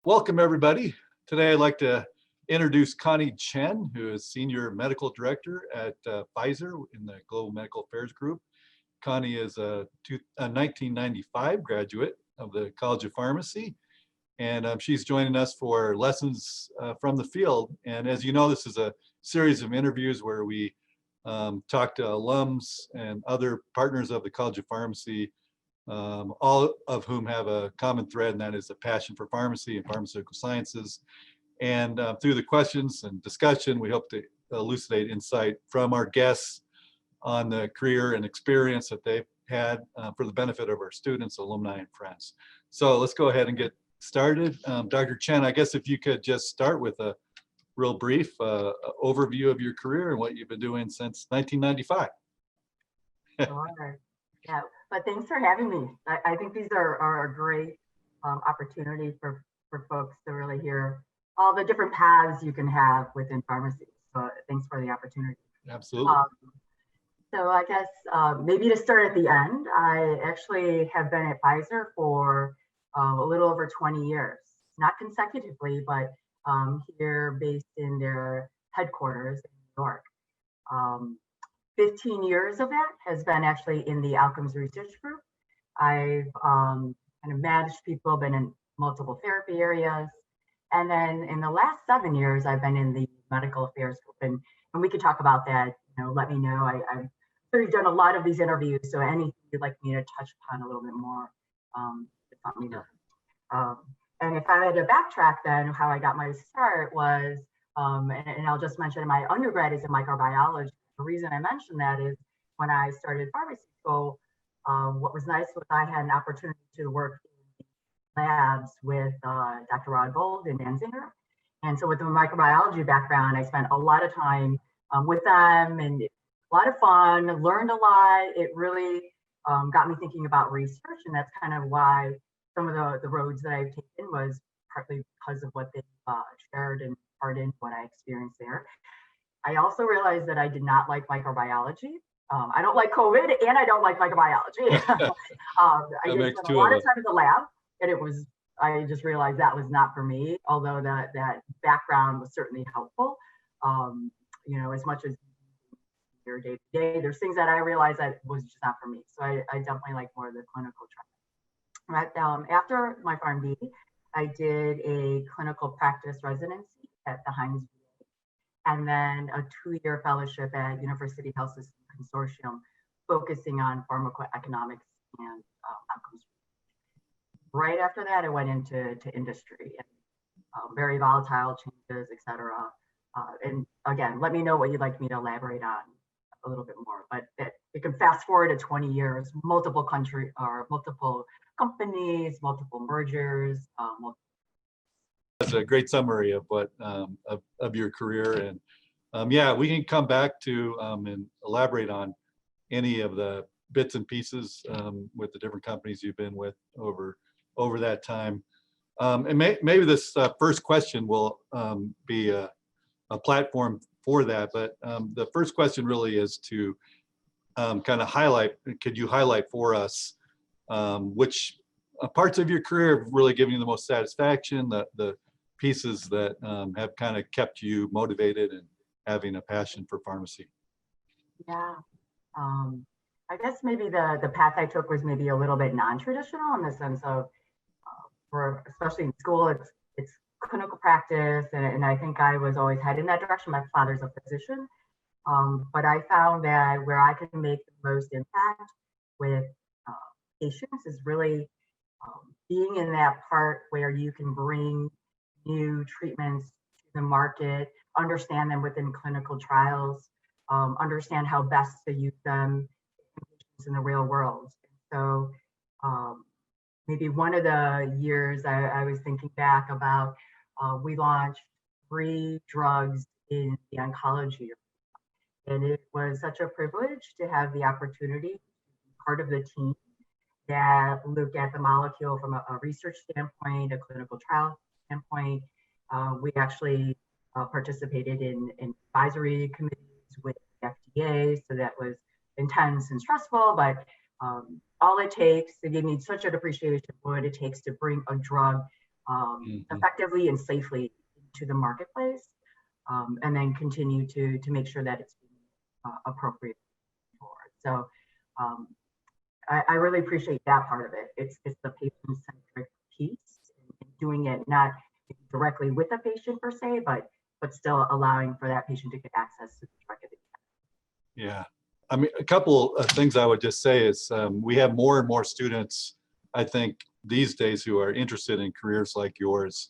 Welcome, everybody. Today, I'd like to introduce Connie Chen, who is Senior Medical Director at Pfizer in the Global Medical Affairs Group. Connie is a 1995 graduate of the College of Pharmacy, and she's joining us for lessons from the field. And as you know, this is a series of interviews where we talk to alums and other partners of the College of Pharmacy, all of whom have a common thread, and that is a passion for pharmacy and pharmaceutical sciences. And through the questions and discussion, we hope to elucidate insight from our guests on the career and experience that they've had for the benefit of our students, alumni, and friends. So let's go ahead and get started. Dr. Chen, I guess if you could just start with a real brief overview of your career and what you've been doing since 1995. Sure. Yeah, but thanks for having me. I think these are a great opportunity for folks to really hear all the different paths you can have within pharmacy. So thanks for the opportunity. Absolutely. So I guess maybe to start at the end, I actually have been at Pfizer for a little over 20 years, not consecutively, but here based in their headquarters in New York. 15 years of that has been actually in the outcomes research group. I've kind of managed people, been in multiple therapy areas. And then in the last 7 years, I've been in the medical affairs group. And we could talk about that, let me know. I've sure you've done a lot of these interviews, so anything you'd like me to touch upon a little bit more, just let me know. And if I had to backtrack then, how I got my start was, and I'll just mention my undergrad is in microbiology. The reason I mentioned that is when I started pharmacy school, what was nice was I had an opportunity to work in labs with Dr. Rod Gold and Manzinger. And so with the microbiology background, I spent a lot of time with them and a lot of fun, learned a lot. It really got me thinking about research, and that's kind of why some of the roads that I've taken was partly because of what they shared and part in what I experienced there. I also realized that I did not like microbiology. I don't like COVID, and I don't like microbiology. I spent a lot of time in the lab, and I just realized that was not for me, although that background was certainly helpful. As much as your day to day, there's things that I realized that was just not for me. So I definitely like more of the clinical track. But after my PharmD, I did a clinical practice residency at the Heinz, and then a 2-year fellowship at University Health System Consortium, focusing on pharmacoeconomics and outcomes. Right after that, I went into industry, and very volatile changes, et cetera. And again, let me know what you'd like me to elaborate on a little bit more. But you can fast forward to 20 years, multiple companies, multiple mergers. That's a great summary of what of your career, and yeah, we can come back to and elaborate on any of the bits and pieces with the different companies you've been with over that time. And maybe this first question will be a platform for that, but the first question really is to kind of highlight. Could you highlight for us which parts of your career have really given you the most satisfaction, the pieces that have kind of kept you motivated and having a passion for pharmacy? Yeah, I guess maybe the path I took was maybe a little bit non-traditional in the sense of, especially in school, it's clinical practice, and I think I was always headed in that direction. My father's a physician, but I found that where I can make the most impact with patients is really being in that part where you can bring new treatments to the market, understand them within clinical trials, understand how best to use them in the real world. So maybe one of the years I was thinking back about, we launched 3 drugs in the oncology, and it was such a privilege to have the opportunity to be part of the team that looked at the molecule from a research standpoint, a clinical trial standpoint. We actually participated in advisory committees with the FDA, so that was intense and stressful, but all it takes, they gave me such an appreciation for what it takes to bring a drug effectively and safely to the marketplace, and then continue to make sure that it's appropriate for it. So I really appreciate that part of it. It's the patient-centric piece, and doing it not directly with a patient per se, but still allowing for that patient to get access to the drug. Yeah. I mean, a couple of things I would just say is we have more and more students, I think, these days who are interested in careers like yours,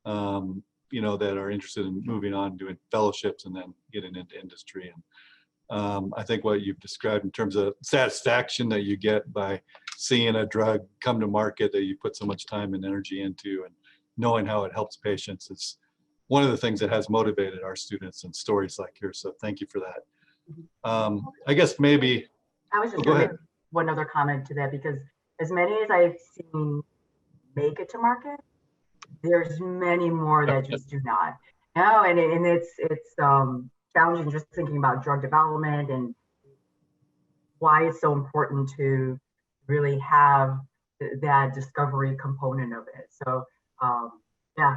you know, that are interested in moving on, doing fellowships and then getting into industry. And I think what you've described in terms of satisfaction that you get by seeing a drug come to market that you put so much time and energy into and knowing how it helps patients is one of the things that has motivated our students and stories like yours. So thank you for that. I guess maybe I was just go going to ahead. make one other comment to that, because as many as I've seen make it to market, there's many more that just do not. No, and it's challenging just thinking about drug development and why it's so important to really have that discovery component of it. So yeah.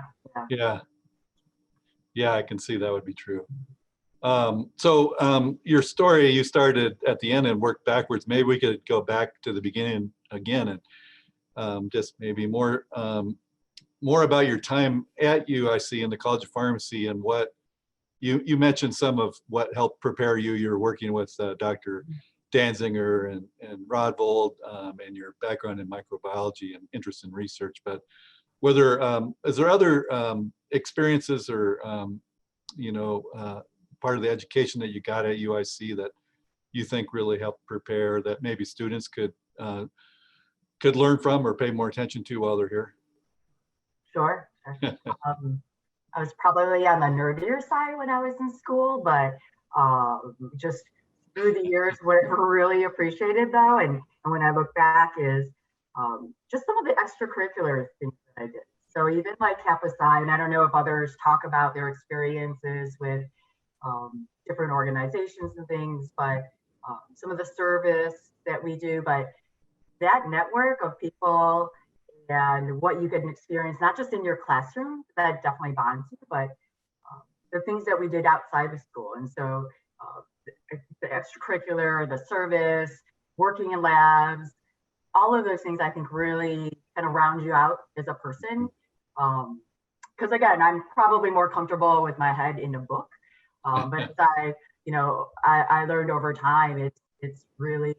Yeah, I can see that would be true. So your story, you started at the end and worked backwards. Maybe we could go back to the beginning again and just maybe more about your time at UIC in the College of Pharmacy and what you mentioned some of what helped prepare you. You're working with Dr. Danziger and Rodvold and your background in microbiology and interest in research. But whether is there other experiences or you know, part of the education that you got at UIC that you think really helped prepare that maybe students could learn from or pay more attention to while they're here? Sure. I was probably on the nerdier side when I was in school, but just through the years, what I really appreciated though, and when I look back is just some of the extracurricular things that I did. So even like Kappa Psi, and I don't know if others talk about their experiences with different organizations and things, but some of the service that we do, but that network of people and what you can experience, not just in your classroom, that definitely bonds you, but the things that we did outside of school. And so the extracurricular, the service, working in labs, all of those things I think really kind of round you out as a person. Because again, I'm probably more comfortable with my head in a book. But as I learned over time, it's really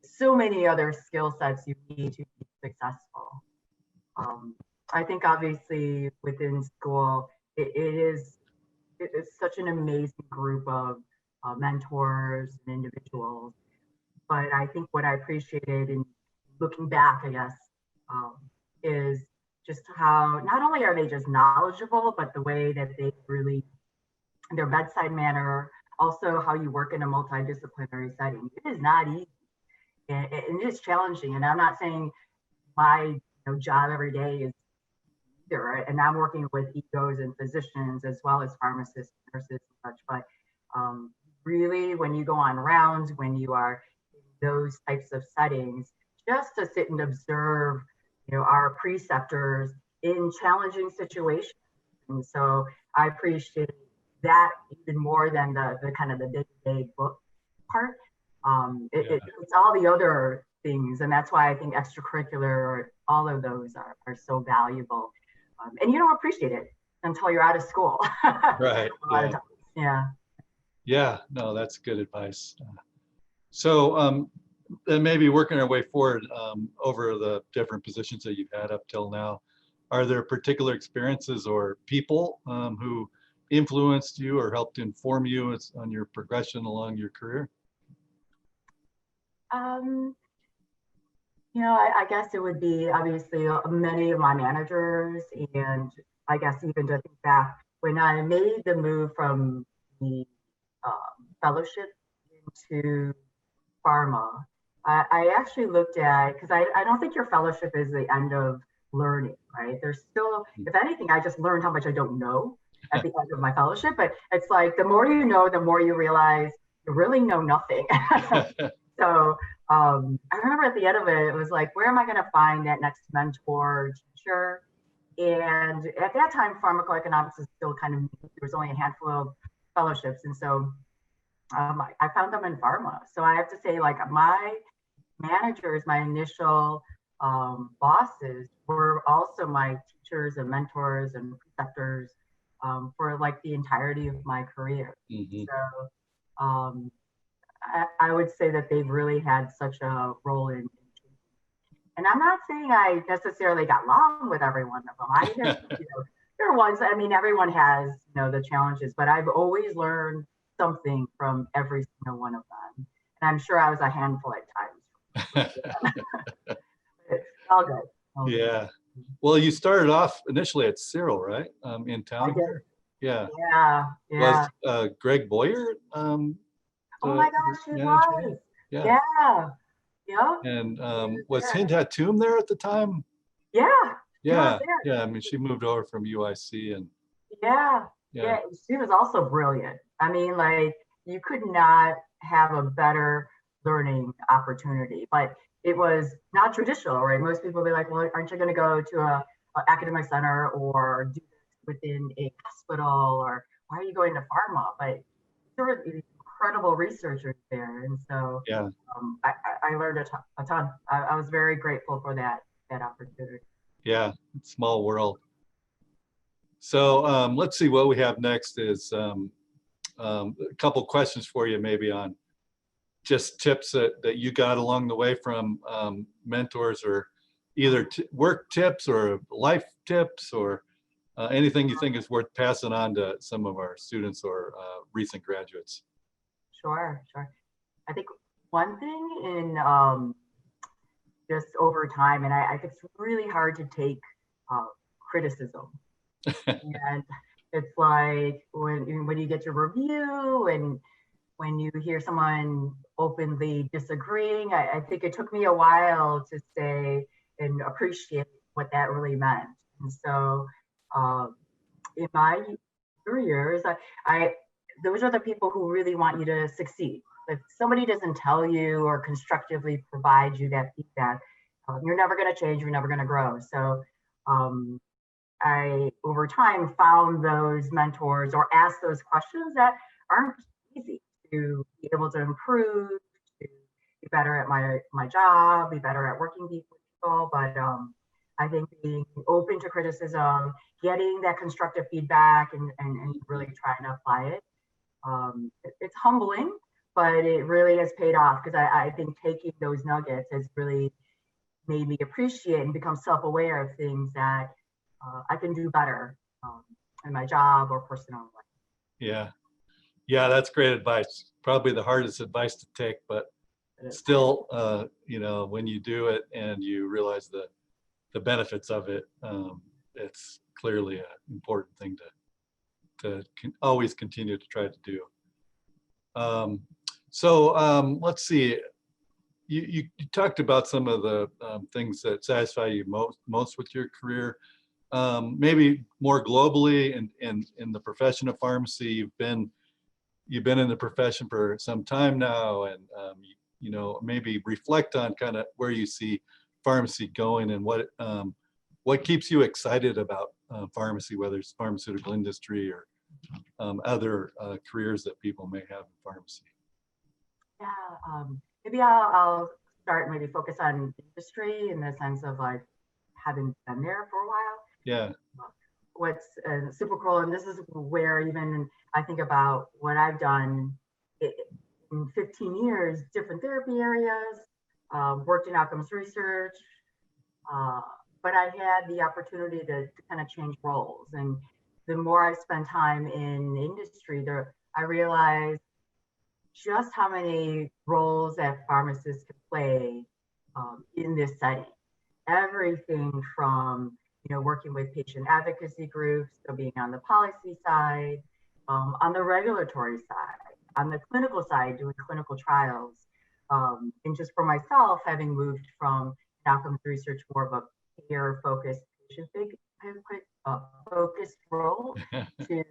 so many other skill sets you need to be successful. I think obviously within school, it is such an amazing group of mentors and individuals. But I think what I appreciated in looking back, I guess, is just how not only are they just knowledgeable, but the way that they really, their bedside manner, also how you work in a multidisciplinary setting. It is not easy, and it is challenging. And I'm not saying my job every day is either, and I'm working with EOs and physicians as well as pharmacists, nurses, and such. But really, when you go on rounds, when you are in those types of settings, just to sit and observe, our preceptors in challenging situations. And so I appreciate that even more than the kind of the day-to-day book part. It's all the other things, and that's why I think extracurricular, all of those are so valuable. And you don't appreciate it until you're out of school. Right. A lot of times. Yeah. Yeah. No, that's good advice. So then maybe working our way forward over the different positions that you've had up till now, are there particular experiences or people who influenced you or helped inform you on your progression along your career? I guess it would be obviously many of my managers, and I guess even to think back when I made the move from the fellowship into pharma, I actually looked at, because I don't think your fellowship is the end of learning, right? There's still, if anything, I just learned how much I don't know at the end of my fellowship, but it's like the more you know, the more you realize you really know nothing. So I remember at the end of it, it was like, where am I going to find that next mentor, teacher? And at that time, pharmacoeconomics is still kind of, there was only a handful of fellowships. And so I found them in pharma. So I have to say, like, my managers, my initial bosses were also my teachers and mentors and preceptors for like the entirety of my career. Mm-hmm. So I would say that they've really had such a role in, and I'm not saying I necessarily got along with every one of them. I have, there are ones, I mean, everyone has, the challenges, but I've always learned something from every single one of them. And I'm sure I was a handful at times. It's all good. All good. Yeah. Well, you started off initially at Cyril, right? In I town did. here. Yeah. Yeah. Yeah. Was Greg Boyer Oh my the gosh, he manager? was. Yeah. Yeah. Yep. And He was was there. Hinda Toom there at the time? Yeah. He was Yeah. there. Yeah. I mean, she moved over from UIC and Yeah. yeah. Yeah. She was also brilliant. I mean, like, you could not have a better learning opportunity, but it was not traditional, right? Most people be like, well, aren't you going to go to a academic center or do this within a hospital, or why are you going to pharma? But there were these incredible researchers there. And so Yeah. I learned a ton. I was very grateful for that opportunity. Yeah. Small world. So let's see what we have next is a couple questions for you maybe on just tips that you got along the way from mentors, or either work tips or life tips, or anything you think is worth passing on to some of our students or recent graduates. Sure, sure. I think one thing in just over time, and I think it's really hard to take criticism. And it's like when you get your review and when you hear someone openly disagreeing, I think it took me a while to say and appreciate what that really meant. And so in my years, I those are the people who really want you to succeed. If somebody doesn't tell you or constructively provide you that feedback, you're never going to change. You're never going to grow. So I, over time, found those mentors or asked those questions that aren't easy to be able to improve, to be better at my job, be better at working with people. But I think being open to criticism, getting that constructive feedback, and really trying to apply it, it's humbling, but it really has paid off, because I think taking those nuggets has really made me appreciate and become self-aware of things that I can do better in my job or personal life. Yeah. Yeah, that's great advice. Probably the hardest advice to take, but still, when you do it and you realize the benefits of it, it's clearly an important thing to always continue to try to do. Let's see. You talked about some of the things that satisfy you most with your career. Maybe more globally in the profession of pharmacy, you've been in the profession for some time now, and maybe reflect on kind of where you see pharmacy going and what keeps you excited about pharmacy, whether it's pharmaceutical industry or other careers that people may have in pharmacy. Yeah, maybe I'll start, maybe focus on industry in the sense of like having been there for a while. Yeah. What's super cool, and this is where even I think about what I've done in 15 years, different therapy areas, worked in outcomes research, but I had the opportunity to kind of change roles. And the more I spend time in industry, I realized just how many roles that pharmacists can play in this setting. Everything from working with patient advocacy groups, so being on the policy side, on the regulatory side, on the clinical side, doing clinical trials, and just for myself, having moved from outcomes research, more of a payer-focused, patient-focused role, to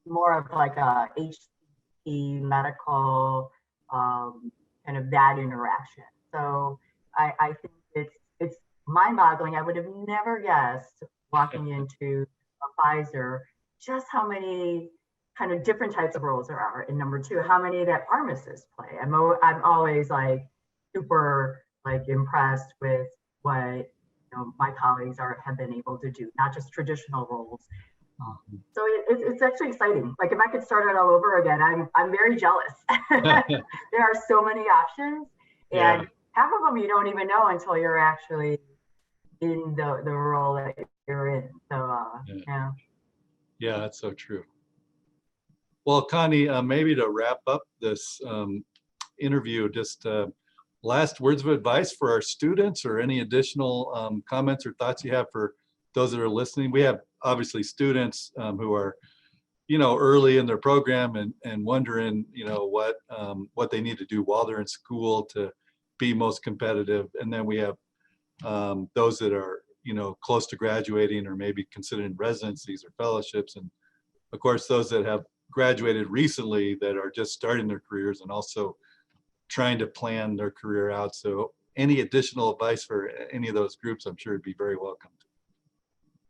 more of like a HCP medical kind of that interaction. So I think it's mind-boggling. I would have never guessed walking into a Pfizer, just how many kind of different types of roles there are. And number two, how many that pharmacists play. I'm always like super like impressed with what my colleagues have been able to do, not just traditional roles. So it's actually exciting. Like if I could start it all over again, I'm very jealous. There are so many options, and half of them you don't even know until you're actually in the role that you're in. So yeah, that's so true. Well, Connie, maybe to wrap up this interview, just last words of advice for our students, or any additional comments or thoughts you have for those that are listening. We have obviously students who are, early in their program and wondering, what they need to do while they're in school to be most competitive. And then we have those that are, close to graduating or maybe considering residencies or fellowships. And of course, those that have graduated recently that are just starting their careers and also trying to plan their career out. So any additional advice for any of those groups, I'm sure would be very welcomed.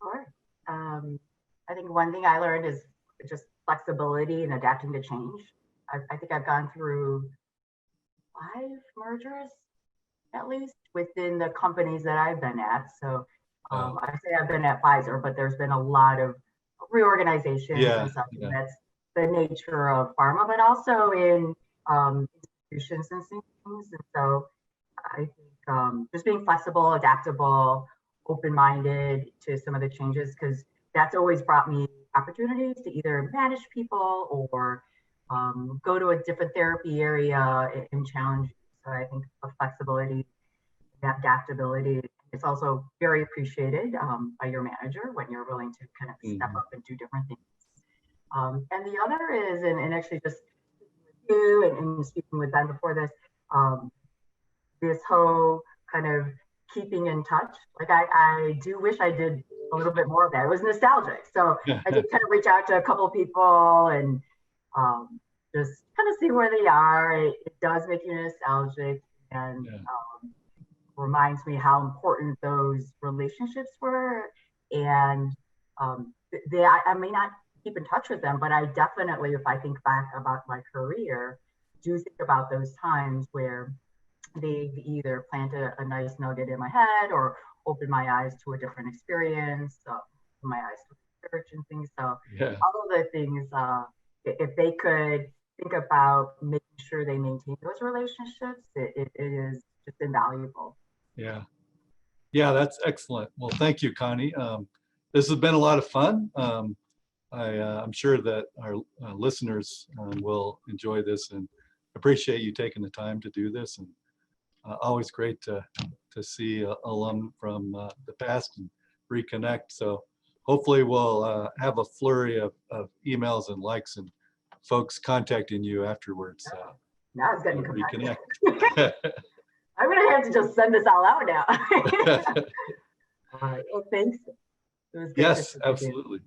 Sure. I think one thing I learned is just flexibility and adapting to change. I think I've gone through 5 mergers, at least, within the companies that I've been at. So I say I've been at Pfizer, but there's been a lot of reorganizations and stuff. Yeah. That's the nature of pharma, but also in institutions and things. And so I think just being flexible, adaptable, open-minded to some of the changes, because that's always brought me opportunities to either manage people or go to a different therapy area and challenge. So I think the flexibility, that adaptability, is also very appreciated by your manager when you're willing to kind of step up and do different things. And the other is, and actually just speaking with you and speaking with Ben before this, this whole kind of keeping in touch. Like I do wish I did a little bit more of that. It was nostalgic. So I did kind of reach out to a couple of people and just kind of see where they are. It does make you nostalgic and reminds me how important those relationships were. And I may not keep in touch with them, but I definitely, if I think back about my career, do think about those times where they either planted a nice nugget in my head or opened my eyes to a different experience, my eyes to research and things. So all of the things, if they could think about making sure they maintain those relationships, it is just invaluable. Yeah, that's excellent. Well, thank you, Connie. This has been a lot of fun. I'm sure that our listeners will enjoy this and appreciate you taking the time to do this. And always great to see alum from the past and reconnect. So hopefully we'll have a flurry of emails and likes and folks contacting you afterwards. Now it's getting reconnect. I'm going to have to just send this all out now. All right. Well, thanks. It was good. Yes, absolutely.